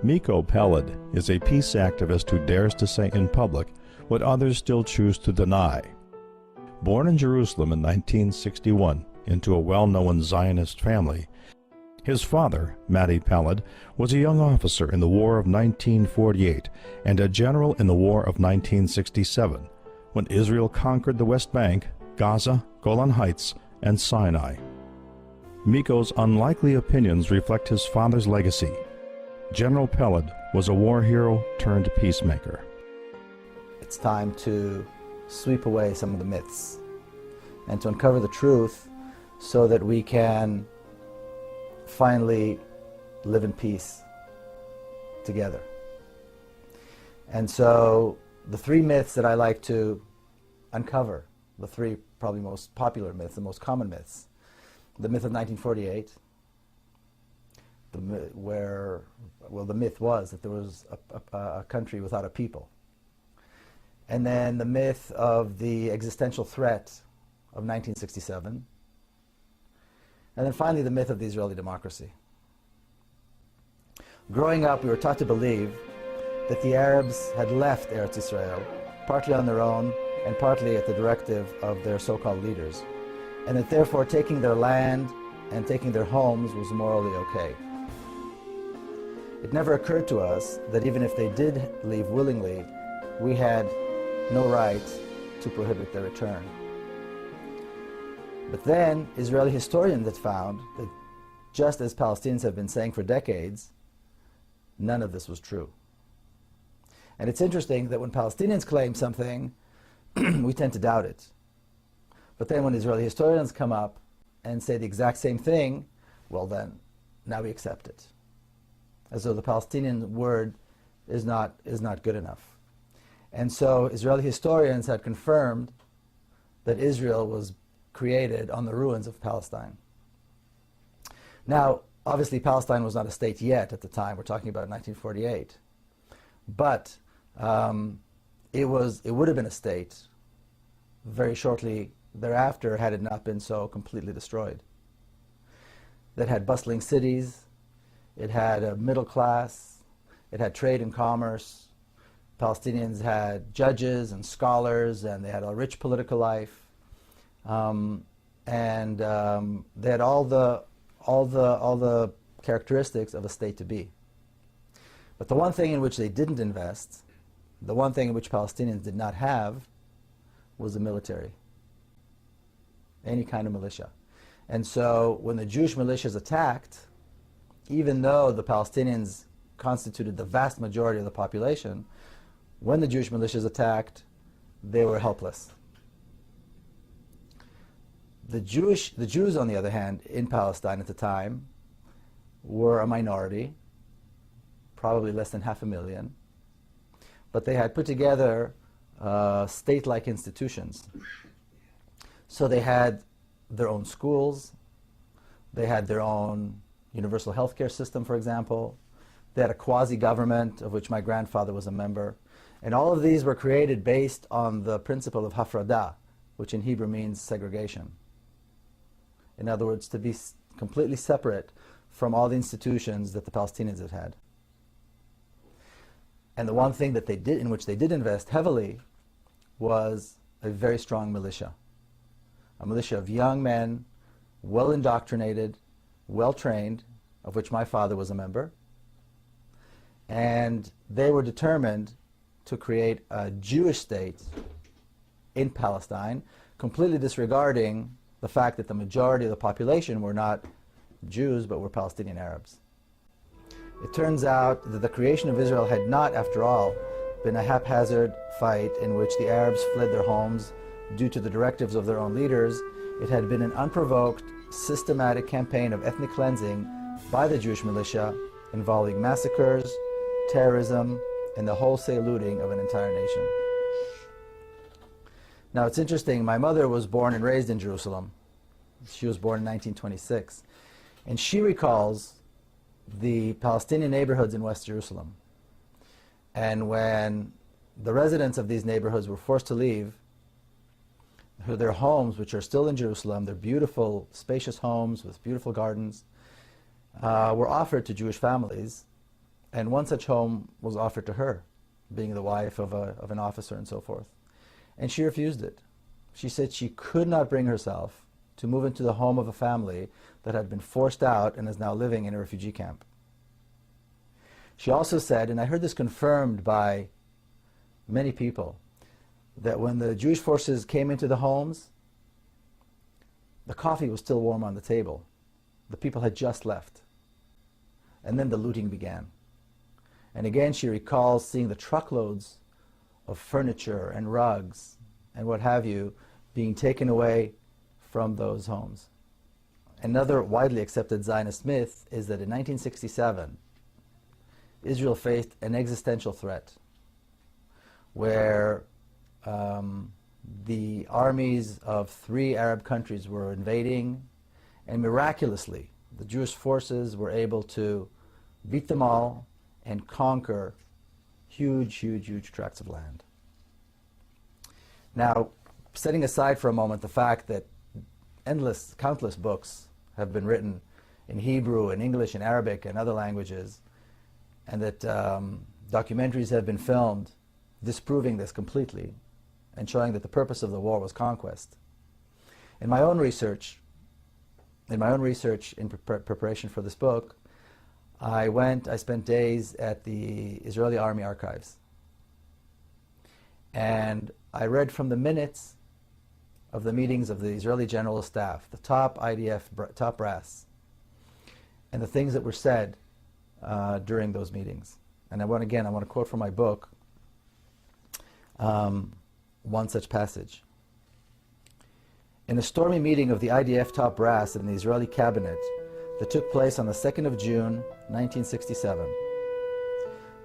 Miko Peled is a peace activist who dares to say in public what others still choose to deny. Born in Jerusalem in 1961 into a well-known Zionist family, his father, Matti Peled, was a young officer in the War of 1948 and a general in the War of 1967, when Israel conquered the West Bank, Gaza, Golan Heights, and Sinai. Miko's unlikely opinions reflect his father's legacy. General Peled was a war hero turned peacemaker. It's time to sweep away some of the myths and to uncover the truth so that we can finally live in peace together. And so the three myths that I like to uncover, the three probably most popular myths, the most common myths: the myth of 1948, the myth was that there was a country without a people. And then the myth of the existential threat of 1967. And then finally the myth of the Israeli democracy. Growing up, we were taught to believe that the Arabs had left Eretz Israel, partly on their own and partly at the directive of their so-called leaders, and that therefore taking their land and taking their homes was morally okay. It never occurred to us that even if they did leave willingly, we had no right to prohibit their return. But then Israeli historians had found that, just as Palestinians have been saying for decades, none of this was true. And it's interesting that when Palestinians claim something, we tend to doubt it. But then when Israeli historians come up and say the exact same thing, well then, now we accept it. As though the Palestinian word is not good enough. And so Israeli historians had confirmed that Israel was created on the ruins of Palestine. Now, obviously Palestine was not a state yet at the time. We're talking about 1948. But it would have been a state very shortly thereafter had it not been so completely destroyed. That had bustling cities, it had a middle class, it had trade and commerce. Palestinians had judges and scholars, and they had a rich political life, and they had all the characteristics of a state to be. But the one thing in which they didn't invest, the one thing in which Palestinians did not have, was the military, any kind of militia. And so when the Jewish militias attacked, even though the Palestinians constituted the vast majority of the population, when the Jewish militias attacked, they were helpless. The Jews, on the other hand, in Palestine at the time, were a minority, probably less than 500,000, but they had put together state-like institutions. So they had their own schools, they had their own universal healthcare system, for example, they had a quasi-government of which my grandfather was a member. And all of these were created based on the principle of hafradah, which in Hebrew means segregation. In other words, to be completely separate from all the institutions that the Palestinians had had. And the one thing that they did, in which they did invest heavily, was a very strong militia. A militia of young men, well indoctrinated, well trained, of which my father was a member. And they were determined to create a Jewish state in Palestine, completely disregarding the fact that the majority of the population were not Jews, but were Palestinian Arabs. It turns out that the creation of Israel had not, after all, been a haphazard fight in which the Arabs fled their homes due to the directives of their own leaders. It had been an unprovoked, systematic campaign of ethnic cleansing by the Jewish militia, involving massacres, terrorism, and the wholesale looting of an entire nation. Now it's interesting, my mother was born and raised in Jerusalem. She was born in 1926. And she recalls the Palestinian neighborhoods in West Jerusalem. And when the residents of these neighborhoods were forced to leave their homes, which are still in Jerusalem, they're beautiful, spacious homes with beautiful gardens, were offered to Jewish families And one such home was offered to her, being the wife of an officer and so forth. And she refused it. She said she could not bring herself to move into the home of a family that had been forced out and is now living in a refugee camp. She also said, and I heard this confirmed by many people, that when the Jewish forces came into the homes, the coffee was still warm on the table. The people had just left. And then the looting began. And again, she recalls seeing the truckloads of furniture and rugs and what have you being taken away from those homes. Another widely accepted Zionist myth is that in 1967, Israel faced an existential threat where the armies of 3 Arab countries were invading, and miraculously the Jewish forces were able to beat them all and conquer huge, huge, huge tracts of land. Now, setting aside for a moment the fact that countless books have been written in Hebrew and English and Arabic and other languages, and that documentaries have been filmed disproving this completely and showing that the purpose of the war was conquest. In my own research in preparation for this book, I spent days at the Israeli Army archives. And I read from the minutes of the meetings of the Israeli General Staff, the top IDF, top brass, and the things that were said during those meetings. And I want to quote from my book one such passage. In a stormy meeting of the IDF top brass in the Israeli cabinet that took place on the 2nd of June, 1967,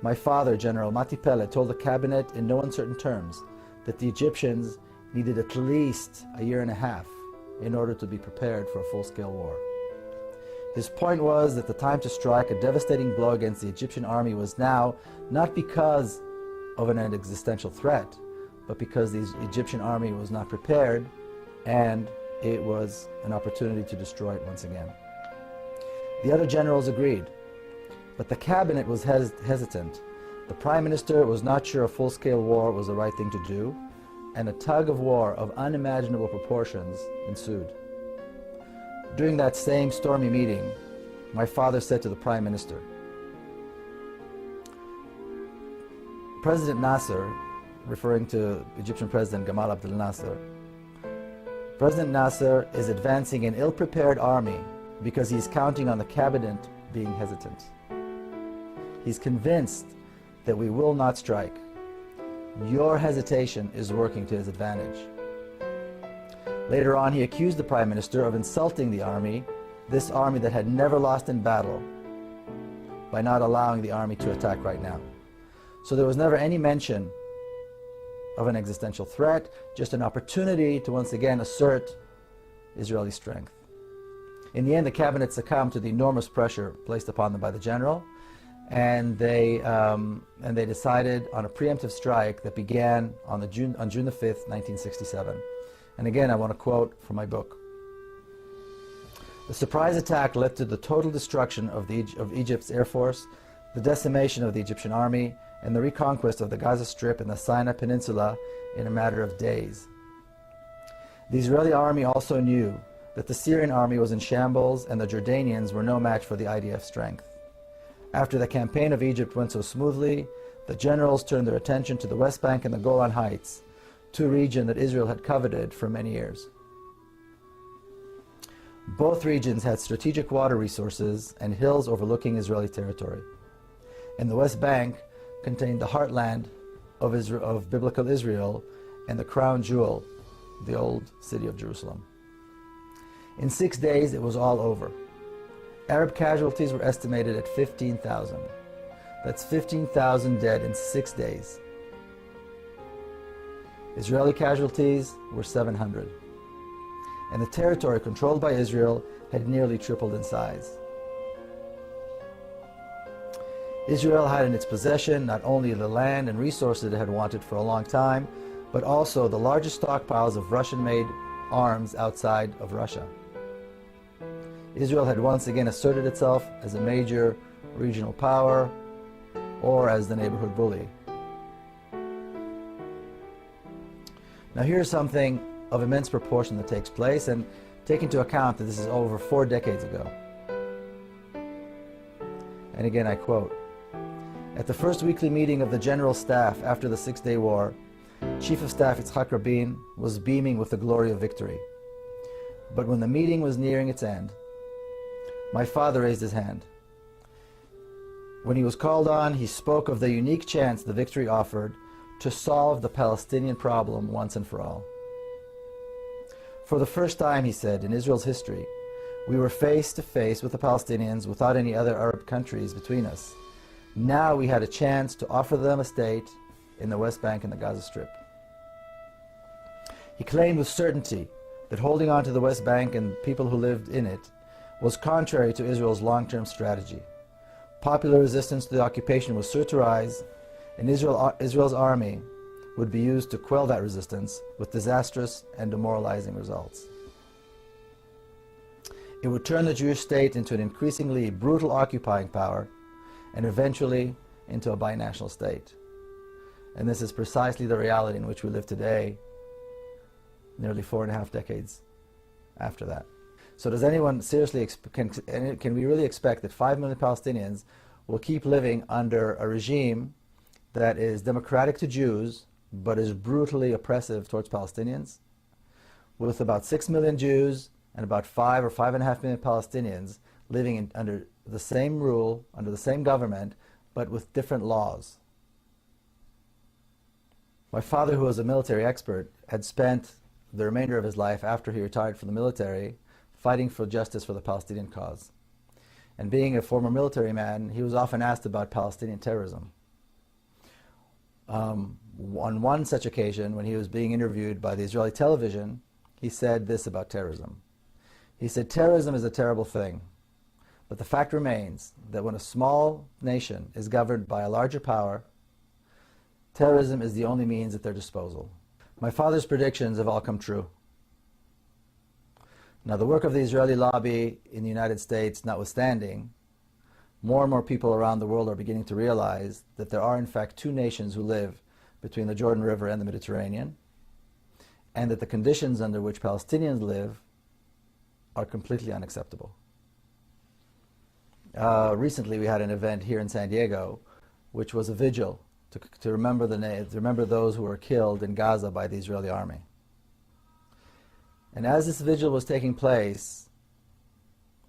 my father, General Mati Pele, told the cabinet in no uncertain terms that the Egyptians needed at least a year and a half in order to be prepared for a full-scale war. His point was that the time to strike a devastating blow against the Egyptian army was now, not because of an existential threat, but because the Egyptian army was not prepared, and it was an opportunity to destroy it once again. The other generals agreed, but the cabinet was hesitant. The prime minister was not sure a full-scale war was the right thing to do, and a tug of war of unimaginable proportions ensued. During that same stormy meeting, my father said to the prime minister, President Nasser, referring to Egyptian President Gamal Abdel Nasser, President Nasser is advancing an ill-prepared army because he's counting on the cabinet being hesitant. He's convinced that we will not strike. Your hesitation is working to his advantage. Later on, he accused the Prime Minister of insulting the army, this army that had never lost in battle, by not allowing the army to attack right now. So there was never any mention of an existential threat, just an opportunity to once again assert Israeli strength. In the end, the cabinet succumbed to the enormous pressure placed upon them by the general, and they decided on a preemptive strike that began on June the 5th, 1967. And again, I want to quote from my book. The surprise attack led to the total destruction of Egypt's air force, the decimation of the Egyptian army, and the reconquest of the Gaza Strip and the Sinai Peninsula in a matter of days. The Israeli army also knew that the Syrian army was in shambles and the Jordanians were no match for the IDF strength. After the campaign of Egypt went so smoothly, the generals turned their attention to the West Bank and the Golan Heights, two regions that Israel had coveted for many years. Both regions had strategic water resources and hills overlooking Israeli territory. And the West Bank contained the heartland of biblical Israel and the crown jewel, the old city of Jerusalem. In 6 days, it was all over. Arab casualties were estimated at 15,000. That's 15,000 dead in 6 days. Israeli casualties were 700. And the territory controlled by Israel had nearly tripled in size. Israel had in its possession not only the land and resources it had wanted for a long time, but also the largest stockpiles of Russian-made arms outside of Russia. Israel had once again asserted itself as a major regional power, or as the neighborhood bully. Now here's something of immense proportion that takes place, and take into account that this is over 4 decades ago. And again I quote, "At the first weekly meeting of the General Staff after the Six-Day War, Chief of Staff Yitzhak Rabin was beaming with the glory of victory. But when the meeting was nearing its end, my father raised his hand. When he was called on, he spoke of the unique chance the victory offered to solve the Palestinian problem once and for all. For the first time, he said, in Israel's history, we were face to face with the Palestinians without any other Arab countries between us. Now we had a chance to offer them a state in the West Bank and the Gaza Strip." He claimed with certainty that holding on to the West Bank and people who lived in it was contrary to Israel's long-term strategy. Popular resistance to the occupation was sure to rise, and Israel's army would be used to quell that resistance with disastrous and demoralizing results. It would turn the Jewish state into an increasingly brutal occupying power and eventually into a binational state. And this is precisely the reality in which we live today, nearly 4.5 decades after that. So does anyone seriously, can we really expect that 5 million Palestinians will keep living under a regime that is democratic to Jews, but is brutally oppressive towards Palestinians, with about 6 million Jews and about 5 or 5.5 million Palestinians living under the same rule, under the same government, but with different laws? My father, who was a military expert, had spent the remainder of his life after he retired from the military fighting for justice for the Palestinian cause. And being a former military man, he was often asked about Palestinian terrorism. On one such occasion, when he was being interviewed by the Israeli television, he said this about terrorism. He said, "Terrorism is a terrible thing, but the fact remains that when a small nation is governed by a larger power, terrorism is the only means at their disposal." My father's predictions have all come true. Now, the work of the Israeli lobby in the United States notwithstanding, more and more people around the world are beginning to realize that there are in fact 2 nations who live between the Jordan River and the Mediterranean, and that the conditions under which Palestinians live are completely unacceptable. Recently we had an event here in San Diego, which was a vigil to remember those who were killed in Gaza by the Israeli army. And as this vigil was taking place,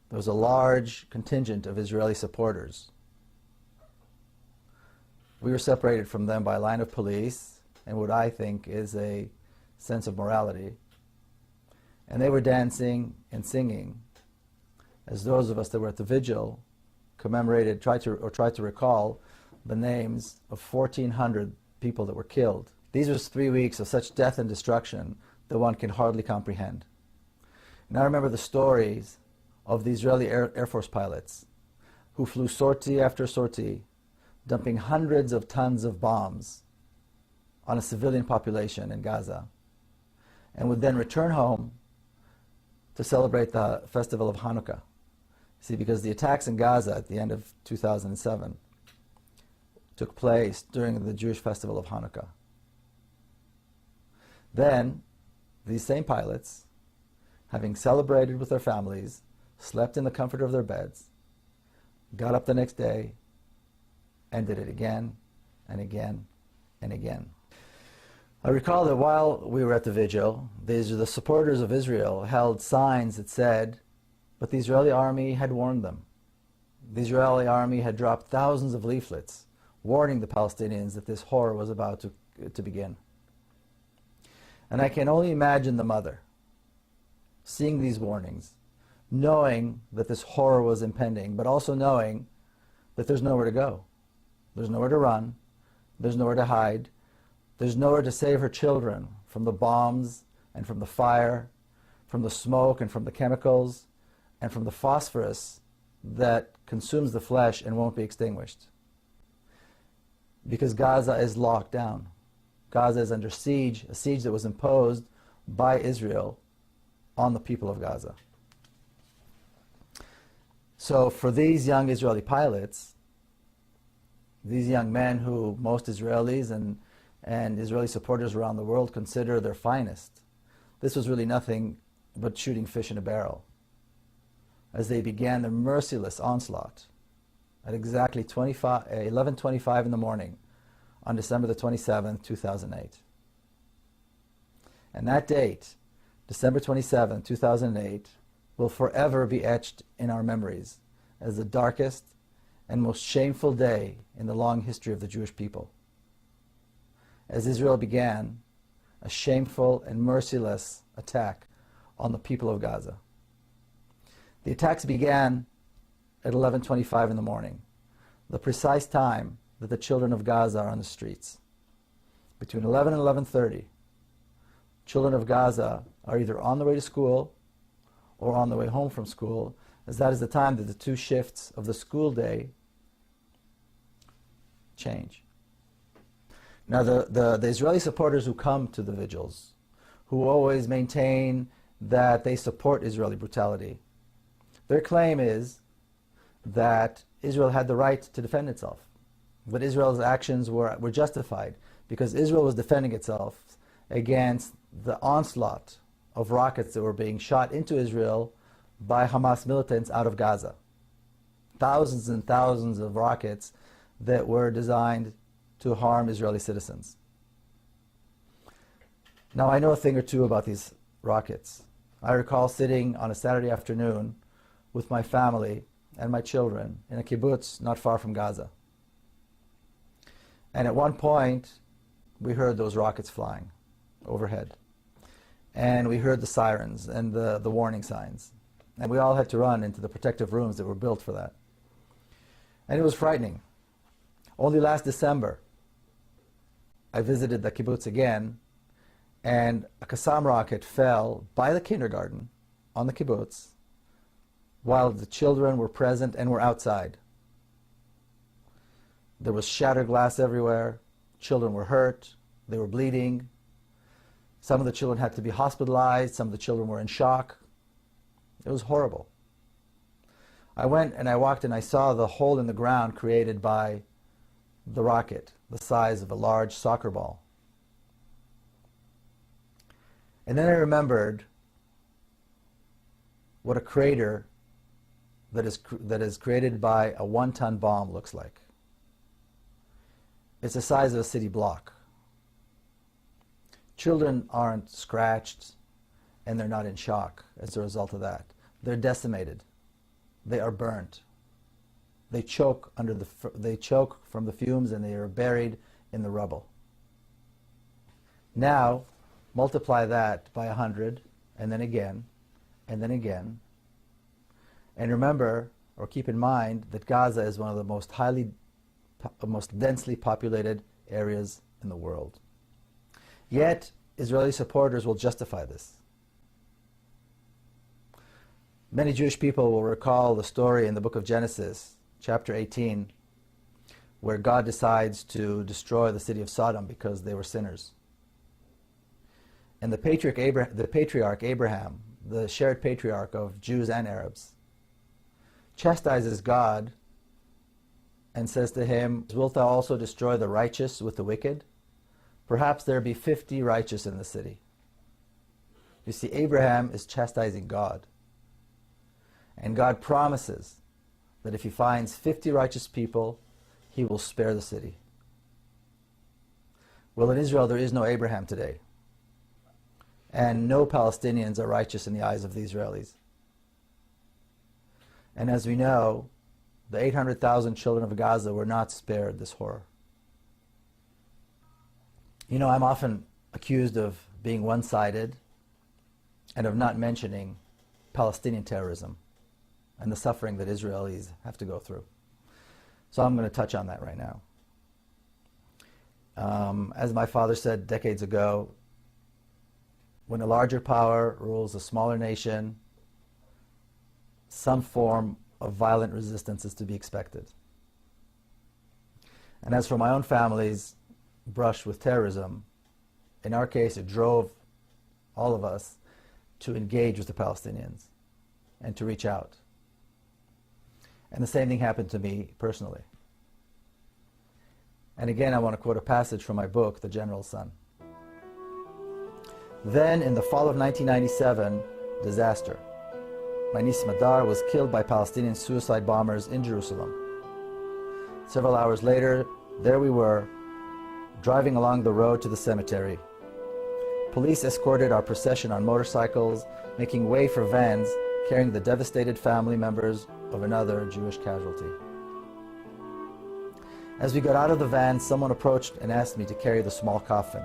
there was a large contingent of Israeli supporters. We were separated from them by a line of police and what I think is a sense of morality. And they were dancing and singing as those of us that were at the vigil tried to recall the names of 1,400 people that were killed. These were 3 weeks of such death and destruction that one can hardly comprehend. And I remember the stories of the Israeli Air Force pilots who flew sortie after sortie, dumping hundreds of tons of bombs on a civilian population in Gaza, and would then return home to celebrate the festival of Hanukkah. See, because the attacks in Gaza at the end of 2007 took place during the Jewish festival of Hanukkah. Then, these same pilots, having celebrated with their families, slept in the comfort of their beds, got up the next day, and did it again and again and again. I recall that while we were at the vigil, the supporters of Israel held signs that said, but the Israeli army had warned them. The Israeli army had dropped thousands of leaflets warning the Palestinians that this horror was about to begin. And I can only imagine the mother seeing these warnings, knowing that this horror was impending, but also knowing that there's nowhere to go. There's nowhere to run. There's nowhere to hide. There's nowhere to save her children from the bombs and from the fire, from the smoke and from the chemicals, and from the phosphorus that consumes the flesh and won't be extinguished. Because Gaza is locked down. Gaza is under siege, a siege that was imposed by Israel on the people of Gaza. So for these young Israeli pilots, These young men who most Israelis and Israeli supporters around the world consider their finest. This was really nothing but shooting fish in a barrel as they began their merciless onslaught at exactly 11:25 in the morning on December the 27th, 2008. And that date, December 27, 2008, will forever be etched in our memories as the darkest and most shameful day in the long history of the Jewish people. As Israel began a shameful and merciless attack on the people of Gaza. The attacks began at 11:25 in the morning, the precise time that the children of Gaza are on the streets. Between 11 and 11:30, children of Gaza are either on the way to school or on the way home from school, as that is the time that the two shifts of the school day change. Now, the Israeli supporters who come to the vigils, who always maintain that they support Israeli brutality, their claim is that Israel had the right to defend itself. But Israel's actions were justified because Israel was defending itself against the onslaught of rockets that were being shot into Israel by Hamas militants out of Gaza. Thousands and thousands of rockets that were designed to harm Israeli citizens. Now, I know a thing or two about these rockets. I recall sitting on a Saturday afternoon with my family and my children in a kibbutz not far from Gaza. And at one point, we heard those rockets flying overhead. And we heard the sirens and the warning signs. And we all had to run into the protective rooms that were built for that. And it was frightening. Only last December, I visited the kibbutz again, and a Qassam rocket fell by the kindergarten on the kibbutz while the children were present and were outside. There was shattered glass everywhere. Children were hurt. They were bleeding. Some of the children had to be hospitalized. Some of the children were in shock. It was horrible. I went and I walked and I saw the hole in the ground created by the rocket, the size of a large soccer ball. And then I remembered what a crater that is created by a one-ton bomb looks like. It's the size of a city block. Children aren't scratched and they're not in shock as a result of that. They're decimated. They are burnt. They choke from the fumes and they are buried in the rubble. Now, multiply that by 100, and then again, and then again. And remember, or keep in mind, that Gaza is one of the most densely populated areas in the world. Yet, Israeli supporters will justify this. Many Jewish people will recall the story in the book of Genesis, chapter 18, where God decides to destroy the city of Sodom because they were sinners. And the patriarch Abraham, the shared patriarch of Jews and Arabs, chastises God and says to him, "Wilt thou also destroy the righteous with the wicked? Perhaps there be 50 righteous in the city." You see, Abraham is chastising God. And God promises that if he finds 50 righteous people, he will spare the city. Well, in Israel, there is no Abraham today. And no Palestinians are righteous in the eyes of the Israelis. And as we know, the 800,000 children of Gaza were not spared this horror. You know, I'm often accused of being one-sided and of not mentioning Palestinian terrorism and the suffering that Israelis have to go through. So I'm going to touch on that right now. As my father said decades ago, when a larger power rules a smaller nation, some form of violent resistance is to be expected. And as for my own family's brush with terrorism, in our case it drove all of us to engage with the Palestinians and to reach out. And the same thing happened to me personally. And again, I want to quote a passage from my book, The General's Son. Then, in the fall of 1997, disaster. My niece Madar was killed by Palestinian suicide bombers in Jerusalem. Several hours later, there we were, driving along the road to the cemetery. Police escorted our procession on motorcycles, making way for vans carrying the devastated family members of another Jewish casualty. As we got out of the van, someone approached and asked me to carry the small coffin.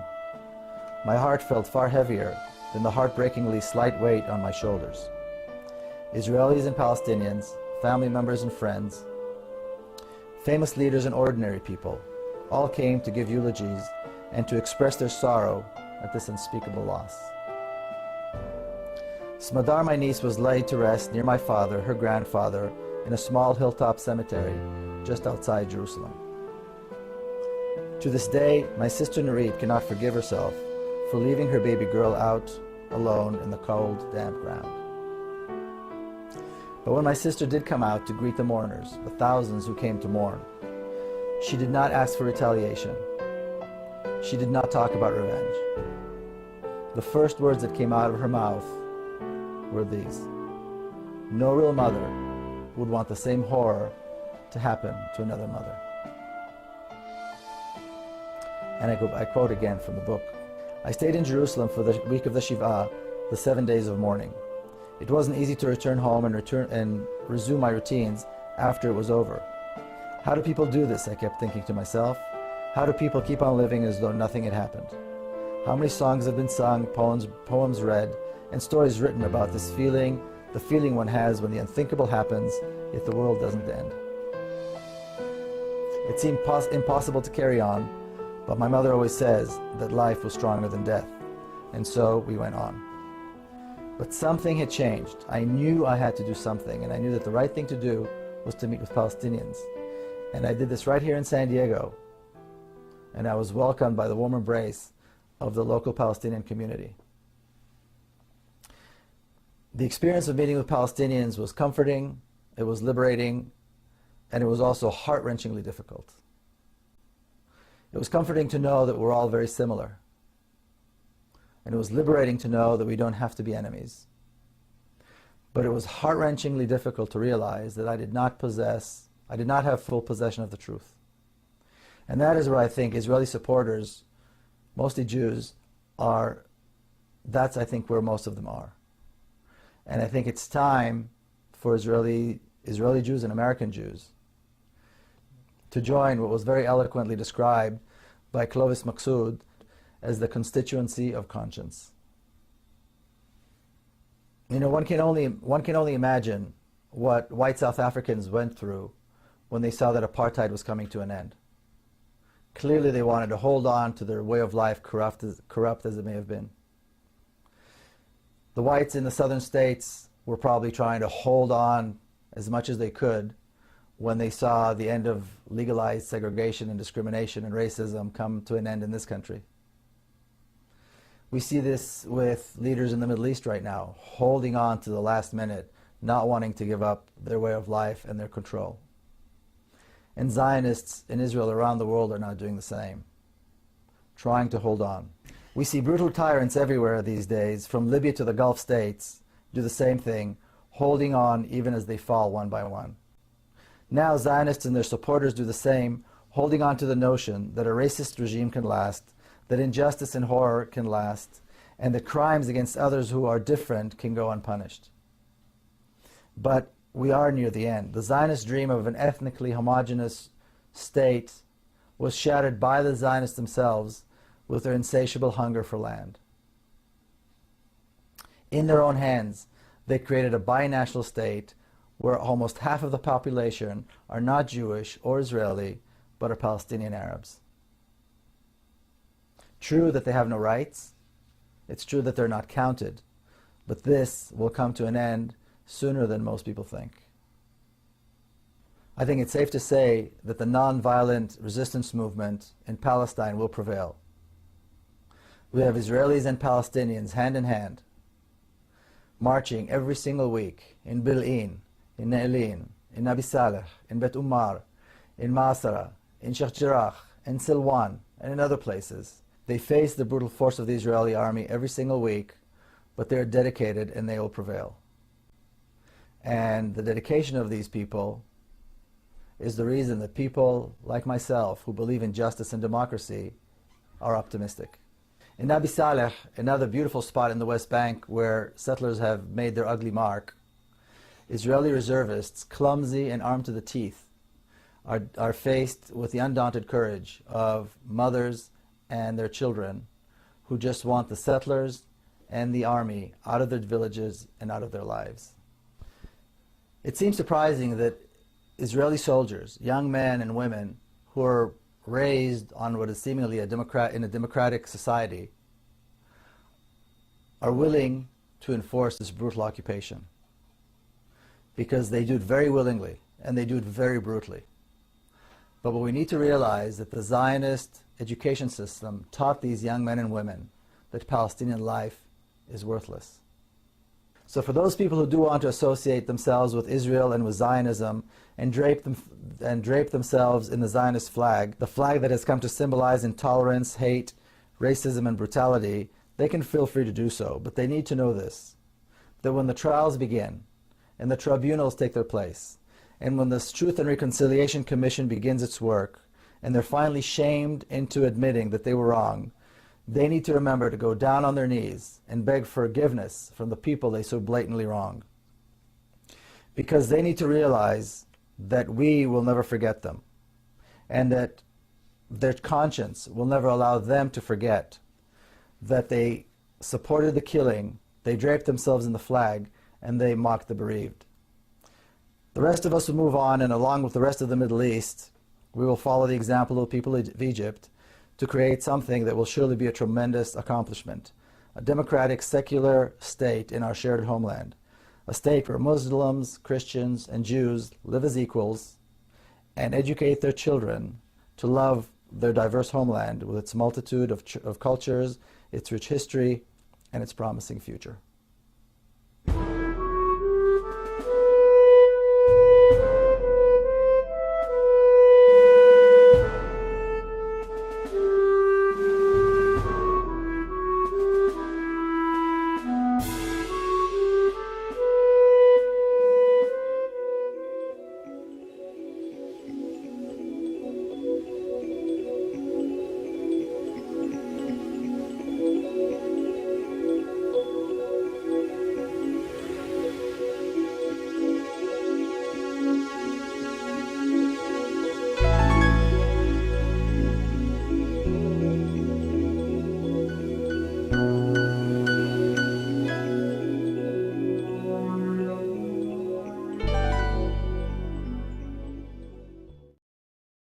My heart felt far heavier than the heartbreakingly slight weight on my shoulders. Israelis and Palestinians, family members and friends, famous leaders and ordinary people, all came to give eulogies and to express their sorrow at this unspeakable loss. Smadar, my niece, was laid to rest near my father, her grandfather, in a small hilltop cemetery just outside Jerusalem. To this day, my sister Nurit cannot forgive herself for leaving her baby girl out alone in the cold, damp ground. But when my sister did come out to greet the mourners, the thousands who came to mourn, she did not ask for retaliation. She did not talk about revenge. The first words that came out of her mouth were these: no real mother would want the same horror to happen to another mother. And I quote again from the book. I stayed in Jerusalem for the week of the Shiva, the 7 days of mourning. It wasn't easy to return home and resume my routines after it was over. How do people do this? I kept thinking to myself. How do people keep on living as though nothing had happened? How many songs have been sung, poems read, and stories written about this feeling, the feeling one has when the unthinkable happens, yet the world doesn't end. It seemed impossible to carry on, but my mother always says that life was stronger than death, and so we went on. But something had changed. I knew I had to do something, and I knew that the right thing to do was to meet with Palestinians. And I did this right here in San Diego, and I was welcomed by the warm embrace of the local Palestinian community. The experience of meeting with Palestinians was comforting, it was liberating, and it was also heart-wrenchingly difficult. It was comforting to know that we're all very similar. And it was liberating to know that we don't have to be enemies. But it was heart-wrenchingly difficult to realize that I did not have full possession of the truth. And that is where I think Israeli supporters, mostly Jews, that's I think where most of them are. And I think it's time for Israeli Jews and American Jews to join what was very eloquently described by Clovis Maqsood as the constituency of conscience. You know, one can only imagine what white South Africans went through when they saw that apartheid was coming to an end. Clearly they wanted to hold on to their way of life, corrupt as it may have been. The whites in the southern states were probably trying to hold on as much as they could when they saw the end of legalized segregation and discrimination and racism come to an end in this country. We see this with leaders in the Middle East right now, holding on to the last minute, not wanting to give up their way of life and their control. And Zionists in Israel around the world are now doing the same, trying to hold on. We see brutal tyrants everywhere these days, from Libya to the Gulf states, do the same thing, holding on even as they fall one by one. Now Zionists and their supporters do the same, holding on to the notion that a racist regime can last, that injustice and horror can last, and that crimes against others who are different can go unpunished. But we are near the end. The Zionist dream of an ethnically homogeneous state was shattered by the Zionists themselves with their insatiable hunger for land. In their own hands, they created a binational state where almost half of the population are not Jewish or Israeli, but are Palestinian Arabs. True that they have no rights, it's true that they're not counted, but this will come to an end sooner than most people think. I think it's safe to say that the non-violent resistance movement in Palestine will prevail. We have Israelis and Palestinians hand in hand, marching every single week in Bil'in, in Ne'elin, in Nabi Saleh, in Bet Umar, in Masara, in Sheikh Jarrah, in Silwan, and in other places. They face the brutal force of the Israeli army every single week, but they're dedicated and they will prevail. And the dedication of these people is the reason that people like myself who believe in justice and democracy are optimistic. In Nabi Saleh, another beautiful spot in the West Bank where settlers have made their ugly mark, Israeli reservists, clumsy and armed to the teeth, are faced with the undaunted courage of mothers and their children who just want the settlers and the army out of their villages and out of their lives. It seems surprising that Israeli soldiers, young men and women who are raised on what is seemingly in a democratic society, are willing to enforce this brutal occupation, because they do it very willingly and they do it very brutally. But what we need to realize that the Zionist education system taught these young men and women that Palestinian life is worthless. So for those people who do want to associate themselves with Israel and with Zionism and drape themselves in the Zionist flag, the flag that has come to symbolize intolerance, hate, racism, and brutality, they can feel free to do so. But they need to know this, that when the trials begin and the tribunals take their place, and when the Truth and Reconciliation Commission begins its work, and they're finally shamed into admitting that they were wrong, they need to remember to go down on their knees and beg forgiveness from the people they so blatantly wronged. Because they need to realize that we will never forget them, and that their conscience will never allow them to forget that they supported the killing, they draped themselves in the flag, and they mocked the bereaved. The rest of us will move on, and along with the rest of the Middle East, we will follow the example of the people of Egypt to create something that will surely be a tremendous accomplishment, a democratic, secular state in our shared homeland, a state where Muslims, Christians, and Jews live as equals and educate their children to love their diverse homeland with its multitude of cultures, its rich history, and its promising future.